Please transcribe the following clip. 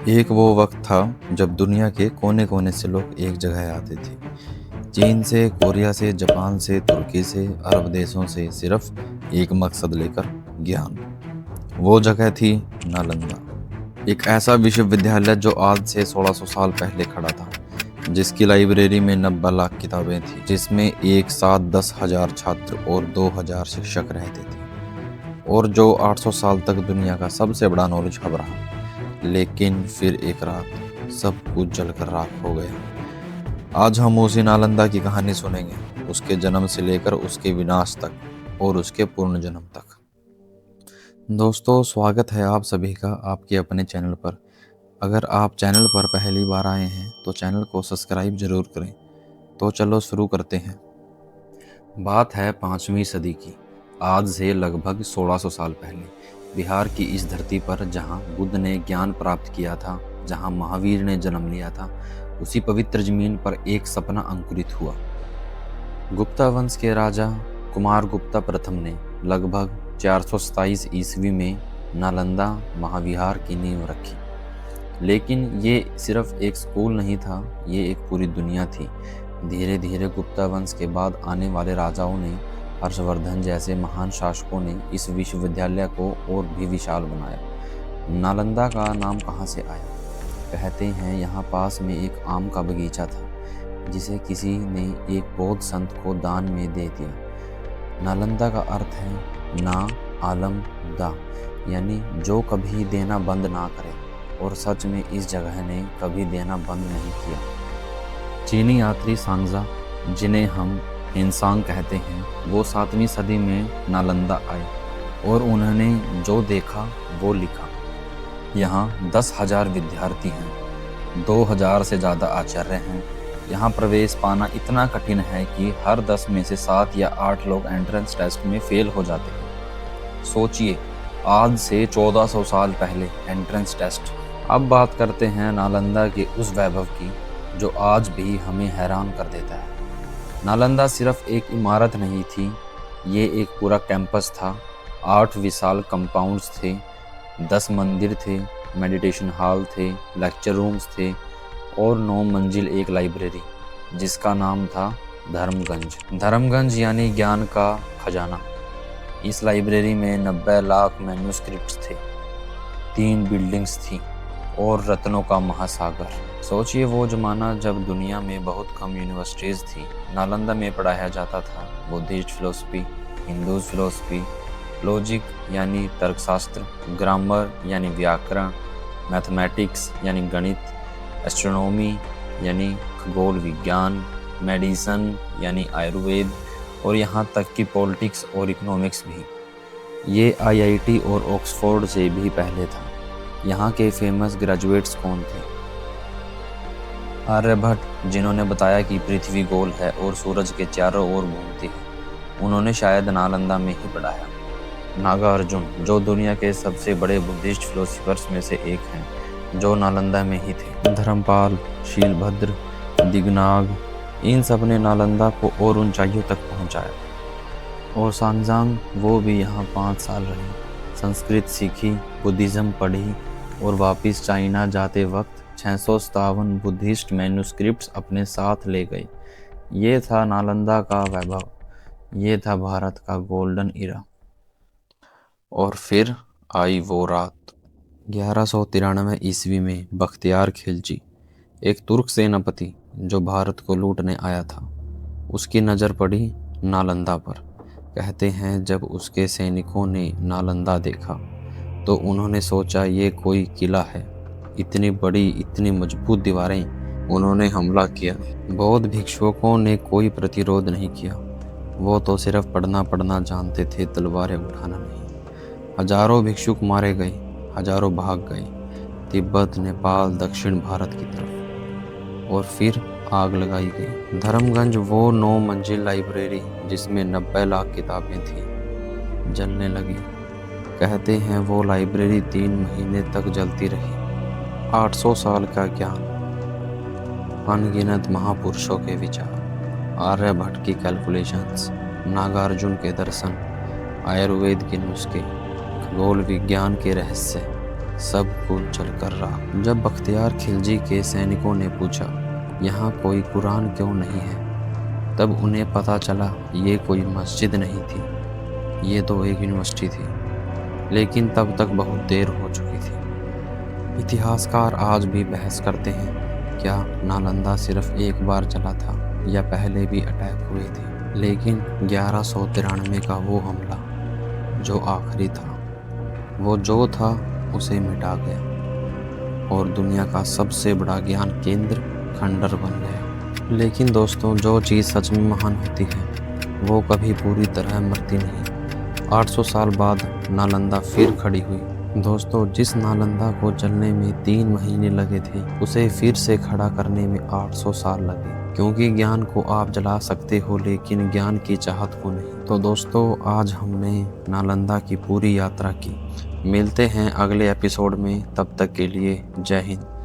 एक वो वक्त था जब दुनिया के कोने कोने से लोग एक जगह आते थे। चीन से, कोरिया से, जापान से, तुर्की से, अरब देशों से, सिर्फ एक मकसद लेकर, ज्ञान। वो जगह थी नालंदा। एक ऐसा विश्वविद्यालय जो आज से 1600 साल पहले खड़ा था, जिसकी लाइब्रेरी में 90 लाख किताबें थी, जिसमें एक साथ 10,000 छात्र और 2,000 शिक्षक रहते थे, और जो 800 साल तक दुनिया का सबसे बड़ा नॉलेज हब रहा। लेकिन फिर एक रात सब कुछ जलकर राख हो गया। आज हम उसी नालंदा की कहानी सुनेंगे, उसके जन्म से लेकर उसके विनाश तक और उसके पूर्ण जन्म तक। दोस्तों, स्वागत है आप सभी का आपके अपने चैनल पर। अगर आप चैनल पर पहली बार आए हैं तो चैनल को सब्सक्राइब जरूर करें। तो चलो शुरू करते हैं। बात है 5वीं सदी की। आज से लगभग 1600 साल पहले बिहार की इस धरती पर, जहां बुद्ध ने ज्ञान प्राप्त किया था, जहां महावीर ने जन्म लिया था, उसी पवित्र जमीन पर एक सपना अंकुरित हुआ। गुप्ता वंश के राजा कुमार गुप्ता प्रथम ने लगभग 427 ईस्वी में नालंदा महाविहार की नींव रखी। लेकिन ये सिर्फ एक स्कूल नहीं था, ये एक पूरी दुनिया थी। धीरे धीरे गुप्ता वंश के बाद आने वाले राजाओं ने, हर्षवर्धन जैसे महान शासकों ने इस विश्वविद्यालय को और भी विशाल बनाया। नालंदा का नाम कहाँ से आया? कहते हैं यहाँ पास में एक आम का बगीचा था, जिसे किसी ने एक बौद्ध संत को दान में दे दिया। नालंदा का अर्थ है ना आलम दा, यानी जो कभी देना बंद ना करे। और सच में इस जगह ने कभी देना बंद नहीं किया। चीनी यात्री सांगजा, जिन्हें हम हिनसांग कहते हैं, वो 7वीं सदी में नालंदा आए और उन्होंने जो देखा वो लिखा। यहाँ 10,000 विद्यार्थी हैं, 2,000 से ज़्यादा आचार्य हैं। यहाँ प्रवेश पाना इतना कठिन है कि हर 10 में से 7 या 8 लोग एंट्रेंस टेस्ट में फेल हो जाते हैं। सोचिए, आज से 1400 साल पहले एंट्रेंस टेस्ट। अब बात करते हैं नालंदा के उस वैभव की जो आज भी हमें हैरान कर देता है। नालंदा सिर्फ एक इमारत नहीं थी, ये एक पूरा कैंपस था। 8 विशाल कंपाउंड्स थे, 10 मंदिर थे, मेडिटेशन हॉल थे, लेक्चर रूम्स थे और 9 मंजिल एक लाइब्रेरी, जिसका नाम था धर्मगंज। धर्मगंज यानी ज्ञान का खजाना। इस लाइब्रेरी में 90 लाख मैन्युस्क्रिप्ट्स थे, 3 बिल्डिंग्स थी और रत्नों का महासागर। सोचिए, वो ज़माना जब दुनिया में बहुत कम यूनिवर्सिटीज़ थी। नालंदा में पढ़ाया जाता था Buddhist philosophy, Hindu philosophy, logic यानी तर्कशास्त्र, ग्रामर यानी व्याकरण, मैथमेटिक्स यानी गणित, एस्ट्रोनॉमी यानी खगोल विज्ञान, मेडिसिन यानी आयुर्वेद, और यहाँ तक कि पॉलिटिक्स और इकोनॉमिक्स भी। ये आईआईटी और ऑक्सफोर्ड से भी पहले था। यहाँ के फेमस ग्रेजुएट्स कौन थे? आर्यभट्ट, जिन्होंने बताया कि पृथ्वी गोल है और सूरज के चारों ओर घूमती है, उन्होंने शायद नालंदा में ही पढ़ाया। नागार्जुन, जो दुनिया के सबसे बड़े बुद्धिस्ट फिलोसफर्स में से एक हैं, जो नालंदा में ही थे। धर्मपाल, शीलभद्र, दिगनाग, इन सब ने नालंदा को और ऊंचाइयों तक पहुंचाया। और सांगजांग, वो भी यहाँ 5 साल रहे, संस्कृत सीखी, बुद्धिज़्म पढ़ी और वापस चाइना जाते वक्त 657 बुद्धिस्ट मैन्युस्क्रिप्ट्स अपने साथ ले गए। ये था नालंदा का वैभव, ये था भारत का गोल्डन इरा। और फिर आई वो रात। 1193 ईस्वी में बख्तियार खिलजी, एक तुर्क सेनापति जो भारत को लूटने आया था, उसकी नज़र पड़ी नालंदा पर। कहते हैं जब उसके सैनिकों ने नालंदा देखा तो उन्होंने सोचा ये कोई किला है। इतनी बड़ी, इतनी मजबूत दीवारें। उन्होंने हमला किया। बौद्ध भिक्षुकों ने कोई प्रतिरोध नहीं किया। वो तो सिर्फ पढ़ना जानते थे, तलवारें उठाना नहीं। हजारों भिक्षुक मारे गए, हजारों भाग गए तिब्बत, नेपाल, दक्षिण भारत की तरफ। और फिर आग लगाई गई। धर्मगंज, वो 9 मंजिल लाइब्रेरी जिसमें 90 लाख किताबें थी, जलने लगी। कहते हैं वो लाइब्रेरी 3 महीने तक जलती रही। 800 साल का ज्ञान, अनगिनत महापुरुषों के विचार, आर्यभट्ट की कैलकुलेशंस, नागार्जुन के दर्शन, आयुर्वेद के नुस्खे, खगोल विज्ञान के रहस्य, सब कुछ जलकर राख। जब बख्तियार खिलजी के सैनिकों ने पूछा, यहाँ कोई कुरान क्यों नहीं है, तब उन्हें पता चला ये कोई मस्जिद नहीं थी, ये तो एक यूनिवर्सिटी थी। लेकिन तब तक बहुत देर हो चुकी थी। इतिहासकार आज भी बहस करते हैं, क्या नालंदा सिर्फ एक बार जला था या पहले भी अटैक हुए थे। लेकिन 1193 का वो हमला जो आखिरी था, वो जो था उसे मिटा गया और दुनिया का सबसे बड़ा ज्ञान केंद्र खंडर बन गया। लेकिन दोस्तों, जो चीज़ सच में महान होती है वो कभी पूरी तरह मरती नहीं। 800 साल बाद नालंदा फिर खड़ी हुई। दोस्तों, जिस नालंदा को जलने में 3 महीने लगे थे, उसे फिर से खड़ा करने में 800 साल लगे। क्योंकि ज्ञान को आप जला सकते हो, लेकिन ज्ञान की चाहत को नहीं। तो दोस्तों, आज हमने नालंदा की पूरी यात्रा की। मिलते हैं अगले एपिसोड में, तब तक के लिए जय हिंद।